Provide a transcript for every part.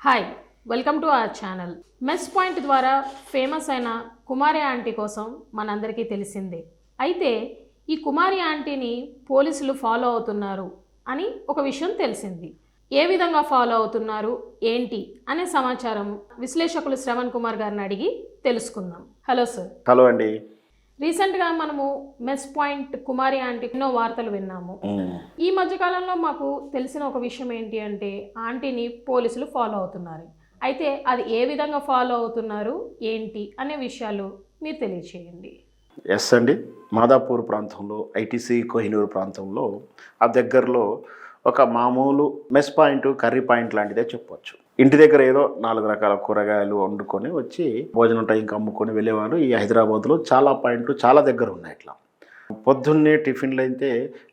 Hi, welcome to our channel. Mess point ద్వారా famous అయిన కుమారి aunty కోసం మనందరికీ తెలిసిందే. అయితే ఈ కుమారి ఆంటీని పోలీసులు ఫాలో అవుతున్నారు అని ఒక విషయం తెలిసింది. ఏ విధంగా ఫాలో అవుతున్నారు ఏంటి అనే సమాచారం విశ్లేషకులు శ్రవణ్ కుమార్ గారిని అడిగి తెలుసుకుందాం. Hello sir. హలో అండి. రీసెంట్గా మనము మెస్ పాయింట్ కుమారి ఆంటీ ఎన్నో వార్తలు విన్నాము. ఈ మధ్యకాలంలో మాకు తెలిసిన ఒక విషయం ఏంటి అంటే ఆంటీని పోలీసులు ఫాలో అవుతున్నారు. అయితే అది ఏ విధంగా ఫాలో అవుతున్నారు ఏంటి అనే విషయాలు మీరు తెలియచేయండి. ఎస్ అండి, మాదాపూర్ ప్రాంతంలో ఐటీసీ కోహినూరు ప్రాంతంలో ఆ దగ్గరలో ఒక మామూలు మెస్ పాయింట్ కర్రీ పాయింట్ లాంటిదే చెప్పవచ్చు. ఇంటి దగ్గర ఏదో 4 రకాల కూరగాయలు వండుకొని వచ్చి భోజనం టైంకి అమ్ముకొని వెళ్ళేవారు. ఈ హైదరాబాద్లో చాలా పాయింట్లు చాలా దగ్గర ఉన్నాయి. ఇట్లా పొద్దున్నే టిఫిన్లు అయితే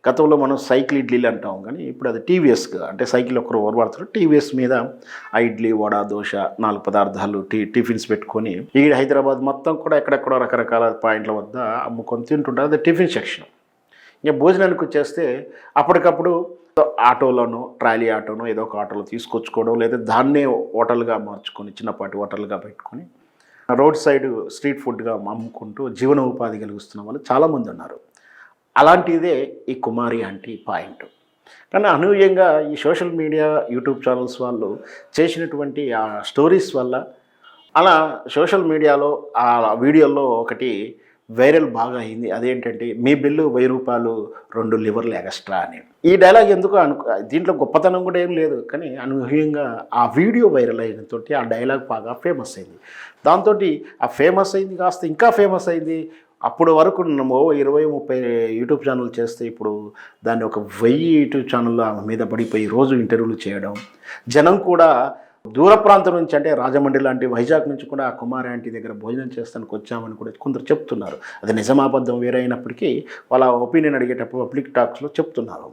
గతంలో మనం సైకిల్ ఇడ్లీలు అంటాం, కానీ ఇప్పుడు అది టీవీఎస్గా, అంటే సైకిల్ ఒకరు ఓరబడతారు, టీవీఎస్ మీద ఆ ఇడ్లీ వడ దోశ 4 పదార్థాలు టిఫిన్స్ పెట్టుకొని ఈ హైదరాబాద్ మొత్తం కూడా ఎక్కడెక్కడో రకరకాల పాయింట్ల వద్ద అమ్ముకొని తింటుంటారు. అది టిఫిన్ సెక్షన్. ఇంకా భోజనానికి వచ్చేస్తే అప్పటికప్పుడు ఆటోలోనో ట్రాలీ ఆటోనో ఏదో ఒక ఆటోలో తీసుకొచ్చుకోవడం, లేదా దాన్నే హోటల్గా మార్చుకొని చిన్నపాటి హోటల్గా పెట్టుకొని రోడ్ సైడ్ స్ట్రీట్ ఫుడ్గా అమ్ముకుంటూ జీవన ఉపాధి కలిగిస్తున్న వాళ్ళు చాలామంది ఉన్నారు. అలాంటిదే ఈ కుమారి ఆంటీ పాయింట్. కానీ అనూహ్యంగా ఈ సోషల్ మీడియా యూట్యూబ్ ఛానల్స్ వాళ్ళు చేసినటువంటి ఆ స్టోరీస్ వల్ల అలా సోషల్ మీడియాలో ఆ వీడియోలో ఒకటి వైరల్ బాగా అయింది. అదేంటంటే, మీ బిల్లు 1000 రూపాయలు 2 లివర్లు ఎక్స్ట్రా అని. ఈ డైలాగ్ ఎందుకు దీంట్లో గొప్పతనం కూడా ఏం లేదు, కానీ అనూహ్యంగా ఆ వీడియో వైరల్ అయినతో ఆ డైలాగ్ బాగా ఫేమస్ అయింది. దాంతో ఆ ఫేమస్ అయింది కాస్త ఇంకా ఫేమస్ అయింది. అప్పుడు వరకు 20-30 యూట్యూబ్ ఛానల్ చేస్తే ఇప్పుడు దాన్ని ఒక 1000 యూట్యూబ్ ఛానల్ మీద పడిపోయి రోజు ఇంటర్వ్యూలు చేయడం, జనం కూడా దూర ప్రాంతం నుంచి, అంటే రాజమండ్రి లాంటి వైజాగ్ నుంచి కూడా ఆ కుమారి ఆంటీ దగ్గర భోజనం చేస్తానికి వచ్చామని కూడా కొందరు చెప్తున్నారు. అది నిజమాబద్ధం వేరే అయినప్పటికీ వాళ్ళ ఒపీనియన్ అడిగేటప్పుడు పబ్లిక్ టాక్స్లో చెప్తున్నారు.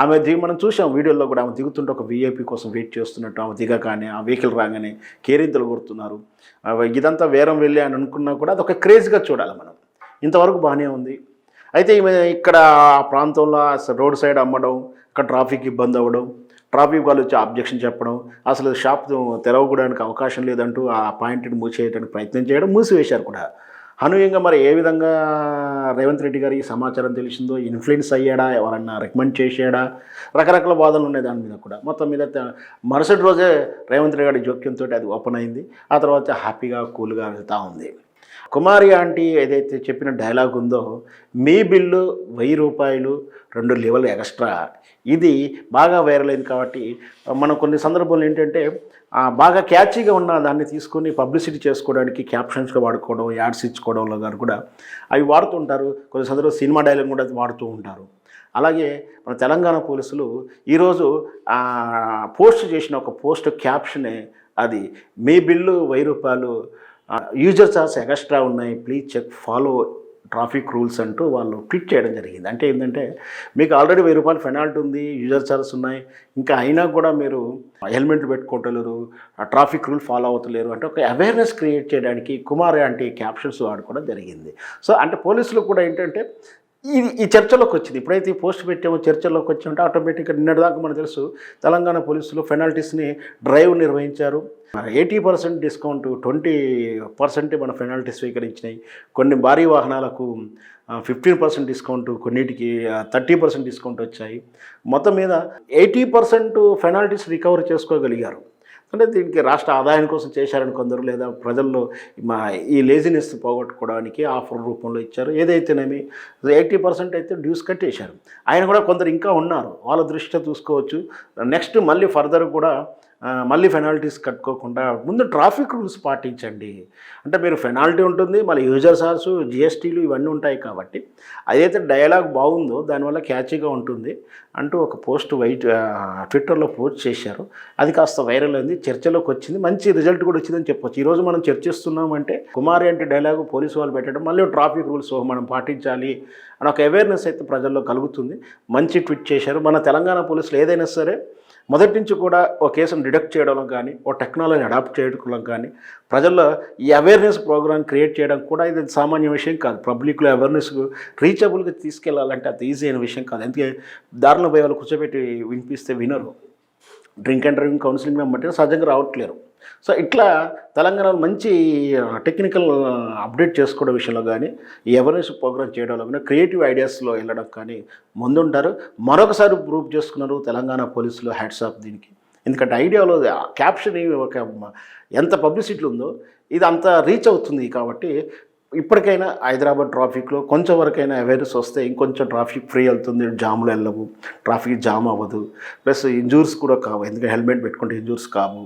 ఆమె మనం చూసాం వీడియోలో కూడా, ఆమె దిగుతుంటే ఒక వీఐపీ కోసం వెయిట్ చేస్తున్నట్టు, ఆమె దిగగానే ఆ వెహికల్ రాగానే కేరింతలు కొడుతున్నారు. ఇదంతా వేరం వెళ్ళి అని అనుకున్నా కూడా అదొక క్రేజ్గా చూడాలి మనం. ఇంతవరకు బాగానే ఉంది. అయితే ఈమె ఇక్కడ ఆ ప్రాంతంలో రోడ్ సైడ్ అమ్మడం, ఇక్కడ ట్రాఫిక్ ఇబ్బంది అవ్వడం, ట్రాఫిక్ వాళ్ళు వచ్చి అబ్జెక్షన్ చెప్పడం, అసలు షాప్ తెరవడానికి అవకాశం లేదంటూ ఆ పాయింట్ని మూసేయడానికి ప్రయత్నం చేయడం, మూసివేశారు కూడా. అనూహ్యంగా మరి ఏ విధంగా రేవంత్ రెడ్డి గారికి సమాచారం తెలిసిందో, ఇన్ఫ్లుయెన్స్ అయ్యాడా, ఎవరన్నా రికమెండ్ చేసాడా, రకరకాల వాదనలు ఉన్నాయి దాని మీద కూడా. మొత్తం మీద మరుసటి రోజే రేవంత్ రెడ్డి గారి జోక్యంతో అది ఓపెన్ అయింది. ఆ తర్వాత హ్యాపీగా కూల్గా వెళ్తూ ఉంది. కుమారి ఆంటీ ఏదైతే చెప్పిన డైలాగ్ ఉందో, మీ బిల్లు 1000 రూపాయలు 2 లివర్లు ఎక్స్ట్రా, ఇది బాగా వైరల్ అయింది. కాబట్టి మనం కొన్ని సందర్భాలు ఏంటంటే బాగా క్యాచీగా ఉన్న దాన్ని తీసుకొని పబ్లిసిటీ చేసుకోవడానికి క్యాప్షన్స్గా వాడుకోవడం, యాడ్స్ ఇచ్చుకోవడంలో గారు కూడా అవి వాడుతుంటారు. కొన్ని సందర్భాలు సినిమా డైలాగ్ కూడా వాడుతూ ఉంటారు. అలాగే మన తెలంగాణ పోలీసులు ఈరోజు పోస్ట్ చేసిన ఒక పోస్ట్ క్యాప్షనే అది, మీ బిల్లు 1000 రూపాయలు, యూజర్ చార్జ్ ఎక్స్ట్రా ఉన్నాయి, please check follow traffic rules అంటూ వాళ్ళు ట్వీట్ చేయడం జరిగింది. అంటే ఏంటంటే, మీకు ఆల్రెడీ 1000 రూపాయలు పెనాల్టీ ఉంది, యూజర్ చార్జెస్ ఉన్నాయి, ఇంకా అయినా కూడా మీరు హెల్మెట్ పెట్టుకోవట్లేరు, ట్రాఫిక్ రూల్ ఫాలో అవుతలేరు అంటే ఒక అవేర్నెస్ క్రియేట్ చేయడానికి కుమారి ఆంటీ క్యాప్షన్స్ వాడుకోవడం జరిగింది. సో అంటే పోలీసులు కూడా ఏంటంటే ఈ చర్చలోకి వచ్చింది. ఎప్పుడైతే ఈ పోస్ట్ పెట్టామో చర్చలోకి వచ్చామంటే ఆటోమేటిక్గా నిన్నటిదాకా మనకు తెలుసు తెలంగాణ పోలీసులు పెనాల్టీస్ని డ్రైవ్ నిర్వహించారు. 80% డిస్కౌంట్, 20% మన పెనాల్టీస్ స్వీకరించినాయి. కొన్ని భారీ వాహనాలకు 15% డిస్కౌంట్, కొన్నిటికి 30% డిస్కౌంట్ వచ్చాయి. మొత్తం మీద 80% పెనాల్టీస్ రికవర్ చేసుకోగలిగారు. అంటే దీనికి రాష్ట్ర ఆదాయం కోసం చేశారని కొందరు, లేదా ప్రజల్లో ఈ లేజినెస్ పోగొట్టుకోవడానికి ఆఫర్ రూపంలో ఇచ్చారు. ఏదైతేనేమి 80% అయితే డ్యూస్ కట్టేశారు. ఆయన కూడా కొందరు ఇంకా ఉన్నారు, వాళ్ళ దృష్ట్యా చూసుకోవచ్చు. నెక్స్ట్ మళ్ళీ ఫర్దర్ కూడా మళ్ళీ పెనాల్టీస్ కట్టుకోకుండా ముందు ట్రాఫిక్ రూల్స్ పాటించండి. అంటే మీరు పెనాల్టీ ఉంటుంది, మళ్ళీ యూజర్ చార్జ్, జిఎస్టీలు ఇవన్నీ ఉంటాయి. కాబట్టి అదైతే డైలాగ్ బాగుందో దానివల్ల క్యాచీగా ఉంటుంది అంటూ ఒక పోస్ట్ ట్విట్టర్లో పోస్ట్ చేశారు. అది కాస్త వైరల్ అయింది, చర్చలోకి వచ్చింది, మంచి రిజల్ట్ కూడా వచ్చిందని చెప్పొచ్చు. ఈరోజు మనం చర్చిస్తున్నామంటే కుమారి అంటే డైలాగు పోలీసు వాళ్ళు పెట్టడం, మళ్ళీ ట్రాఫిక్ రూల్స్ మనం పాటించాలి అని ఒక అవేర్నెస్ అయితే ప్రజల్లో కలుగుతుంది. మంచి ట్వీట్ చేశారు. మన తెలంగాణ పోలీసులు ఏదైనా సరే మొదటి నుంచి కూడా ఒక కేసును డిడక్ట్ చేయడంలో కానీ, ఓ టెక్నాలజీని అడాప్ట్ చేయడంలో కానీ, ప్రజల్లో ఈ అవేర్నెస్ ప్రోగ్రామ్ క్రియేట్ చేయడం కూడా ఇది సామాన్య విషయం కాదు. పబ్లిక్లో అవేర్నెస్ రీచబుల్గా తీసుకెళ్లాలంటే అది ఈజీ అయిన విషయం కాదు. అందుకే దారిలో పోయి వాళ్ళు కూర్చోబెట్టి వినిపిస్తే వినరు. డ్రింక్ అండ్ డ్రైవింగ్ కౌన్సిలింగ్ మెంబర్టీ సహజంగా రావట్లేరు. సో ఇట్లా తెలంగాణలో మంచి టెక్నికల్ అప్డేట్ చేసుకోవడం విషయంలో కానీ, ఈ అవేర్నెస్ ప్రోగ్రామ్ చేయడంలో కానీ, క్రియేటివ్ ఐడియాస్లో వెళ్ళడం కానీ ముందుంటారు. మరొకసారి ప్రూవ్ చేసుకున్నారు తెలంగాణ పోలీసులు, హ్యాట్స్ ఆఫ్ దీనికి. ఎందుకంటే ఐడియాలో క్యాప్షన్ ఒక ఎంత పబ్లిసిటీ ఉందో ఇది అంత రీచ్ అవుతుంది. కాబట్టి ఇప్పటికైనా హైదరాబాద్ ట్రాఫిక్లో కొంచెం వరకైనా అవేర్నెస్ వస్తే ఇంకొంచెం ట్రాఫిక్ ఫ్రీ అవుతుంది, జాములు వెళ్ళవు, ట్రాఫిక్ జామ్ అవ్వదు, ప్లస్ ఇంజూర్స్ కూడా కావు. ఎందుకంటే హెల్మెట్ పెట్టుకుంటే ఇంజూర్స్ కావు,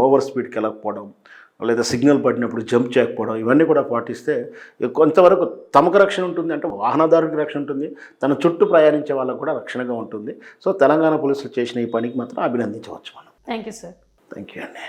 ఓవర్ స్పీడ్కి వెళ్ళకపోవడం, లేదా సిగ్నల్ పడినప్పుడు జంప్ చేయకపోవడం, ఇవన్నీ కూడా పాటిస్తే కొంతవరకు తమకు రక్షణ ఉంటుంది, అంటే వాహనదారునికి రక్షణ ఉంటుంది, తన చుట్టూ ప్రయాణించే వాళ్ళకు కూడా రక్షణగా ఉంటుంది. సో తెలంగాణ పోలీసులు చేసిన ఈ పనికి మాత్రం అభినందించవచ్చు మనం. Thank you sir. Thank you అండి.